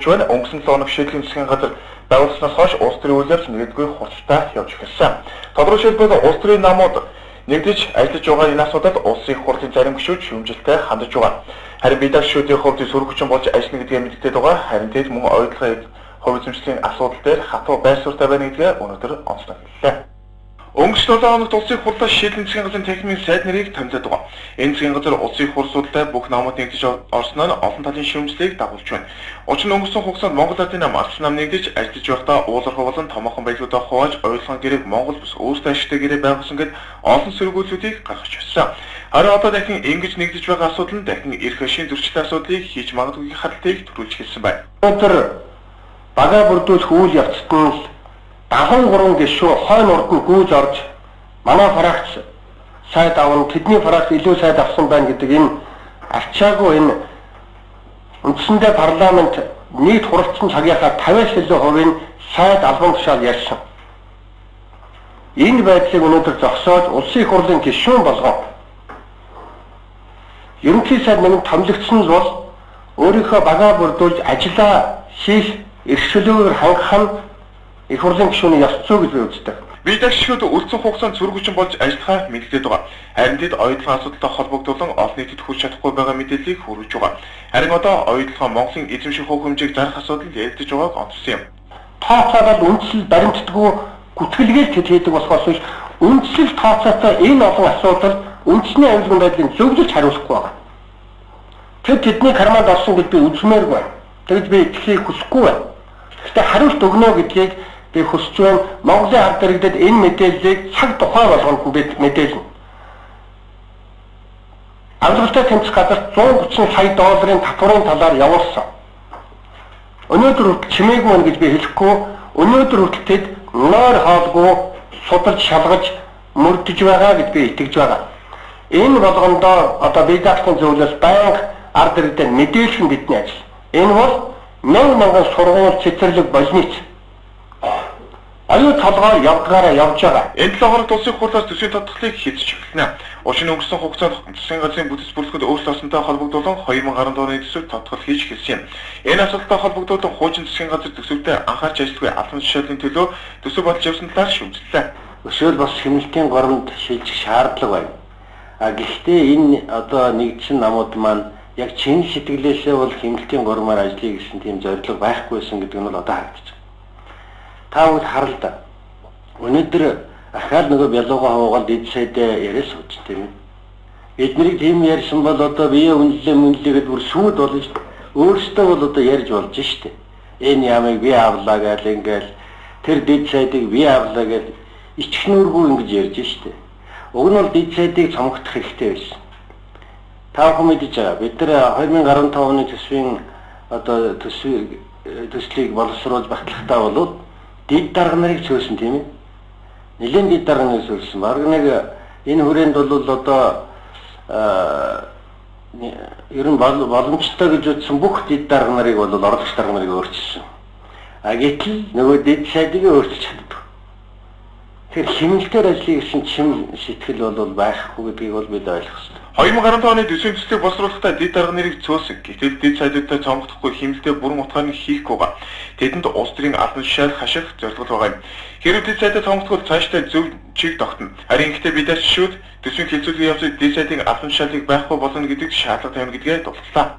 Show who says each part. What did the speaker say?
Speaker 1: байна. Өнгөрсөн 7 хоног шийдлийн засгийн газар байгуулснаас хойш улс төрийн үйл явц нэгдүгээр хурцтай явж эхэлсэн. Тодорхой шийдвэрт улс төрийн намууд нэгдэж ажиллаж байгаа энэ асуудалд улсын их хурлын зарим гишүүд шүүмжлэлтэй хандаж байгаа. Харин бие даашчдын хувьд сөрөг хүчин болж ажиллана гэдгээ мэдэгдээд байгаа. Харин тэд мөн ойлгохын хувь эзэмшлийн асуудал дээр хатуу байр суурьтай байна гэдгээ өнөөдөр онцлог хэллээ. Өнгөрсөн 7 хоногт улсын их хурлаас шийдлийн засгийн газрын техникийн сайд нарыг томилоод байгаа. Энэ засгийн газар улсын их хурлуудтай бүх намууд нэгдэж орсноо нь олон талын шүүмжлэлийг дагуулж байна. Учир нь өнгөрсөн хугацаанд Монгол Ардын нам алс нам нэгдэж ажиллаж байхдаа ууларх болон томоохон байдлуудаа хувааж ойлгон гэрээг Монгол бус өөрсдөө ашигтай гэрээ байгуулсан гэд олон сөргүүлүүдийг гаргаж байсан. Харин одоо дахин ингэж нэгдэж байгаа асуудал нь дахин эрх ашийн зөрчлийн асуудлыг хийж магадгүй хаттыг төрүүлж хэлсэн байна.
Speaker 2: Өнөөдөр багаа бүрдүүлэх үйл явцад нь 73 гишүү хойно урд нь гүйж орж манай фракц сайд аван тэдний фракц илүү сайд авсан байна гэдэг энэ арчаагүй энэ үндсэндээ парламент нийт хуралцсан цагийнхаа 50-аас илүү хувийн сайд албан тушаал ярьсан. Энэ байдлыг өнөөдөр зогсоож улсын их хурлын гишүүн болгоо. Ерөнхий сайд нэг томилогдсон л бол өөрийнхөө багаа бүрдүүлж ажиллаа хийх эрх чөлөөгөөр хангах нь их хурлын гишүүний ёс зүй гэж би үздэг.
Speaker 1: Бие даашчдад үлдсэн хугацаанд сөрөг хүчин болж ажиллахаа мэдэгдээд байгаа. Харин тэд оюутлын асуудалтай холбогдуулан олон нийтэд хүрч чадахгүй байгаа мэдээллийг хүргэж байгаа. Харин одоо оюутлын Монголын эзэмших хувь хэмжээг зарах асуудал яригдж байгааг онцлсан юм.
Speaker 2: Тооцоолол үндсэл баримтдаггүй гүтгэлгээл тэд хийдэг болохоос биш үндсэл тооцоотой энэ олон асуудал үндэсний аюулгүй байдлыг зөвлөж хариулахгүй байгаа. Тэдний карманд орсон гэж би үзмээргүй. Тэгж би итгэхийг хүсэхгүй байна. Гэхдээ хариулт өгнө гэдгийг би хүсэж байна. Монголын ард иргэдэд энэ мэдээллийг цаг тухай болгонд бид мэдээлнэ. Авдалтай тэмцэх газар 130 сая долларын татварын талаар явуулсан. Өнөөдөр хүртэл чимээгүй байна гэж би хэлэхгүй. Өнөөдөр хүртэл тэд нойр хоолгүй судалж шалгаж мөрдөж байгаа гэж би итгэж байгаа. Энэ болгондоо одоо бие даасан зөвлөс байнга ард иргэдэд мэдээлэх нь бидний ажил. Энэ бол мянган сургууль цэцэрлэг больниц аюу толгой явдгаараа явж байгаа.
Speaker 1: Энэ 7 хоногт улсын их хурлаас төсвийн тодтолцоог хийж эхэлнэ. Учир нь өнгөрсөн хугацаанд засгийн газрын бүтэц бүрэлдэхүүн өөрчлөлт олсонтой холбогдуулан 2010 оны төсөв тодтол хийж эхэлсэн юм. Энэ асуудалтай холбогдуулан хуучин засгийн газар төсөвтэй анхаарч ажиллахгүй албан тушаалын төлөө төсөв болж явсан талаар шүүмжлэлээ.
Speaker 2: Өшөөл бас хэмнэлтийн горонд шилжих шаардлага байна. Гэхдээ энэ одоо нэгдсэн намууд маань яг чин сэтгэлээсээ бол хэмнэлтийн гормоор ажиллая гэсэн тийм зорилго байхгүйсэн гэдэг нь бол одоо харагдаж байна. Та бүгд харалда. Өнөөдөр ахаад нөгөө бялууга хаваагаад дид сайдаа яриа сууж тийм ээ. Эднийг тийм ярьсан бол одоо бие үнэлээгээд бүр сүйд болно шүү дээ. Өөрөөсөө бол одоо ярьж болж шүү дээ. Энэ ямыг би авлаа гэл ингээл тэр дид сайдыг би авлаа гэл ичгнүүргүй ингэж ярьж шүү дээ. Уг нь бол дид сайдыг цомгох хэрэгтэй байсан. Та бүхэн мэдэж байгаа. Бид нар 2015 оны төсвийн одоо төслийг боловсруулж батлахдаа болоод дид дарга нарыг цөөсөн тийм ээ. Нэлээд дид дарга нарыг цөөсөн. Бараг нэг энэ хүрээнд бол одоо ер нь боломжтой гэж үзсэн бүх дид дарга нарыг бол орлогч дарга нарыг өөрчилсөн. Гэтэл нөгөө дид сайдыг өөрчилж чаддаг. Тэр хэмнэлтээр ажиллая гэсэн чим сэтгэл бол байхгүй гэдгийг бол бид ойлгох хэрэгтэй.
Speaker 1: 2015 оны төсвийн төслийг боловсруулахдаа дид дарга нарыг цөөсөн. Гэтэл дид сайдуудтай цомгохдохгүй хэмнэлтэд бүрэн утгаараа хийхгүй байгаа. Тэдэнд улс төрийн албан тушаал хаших зорилго байгаа юм. Хэрэв дид сайдад цомгохдохгүй цаашдаа зөв чиг тогтно. Харин ихтэй бид даашчдад төсвийн хилцүүлгийн явцад дид сайдын албан тушаалыг байхгүй болгоно гэдэг шаардлага тавина гэдгээ дурдлаа.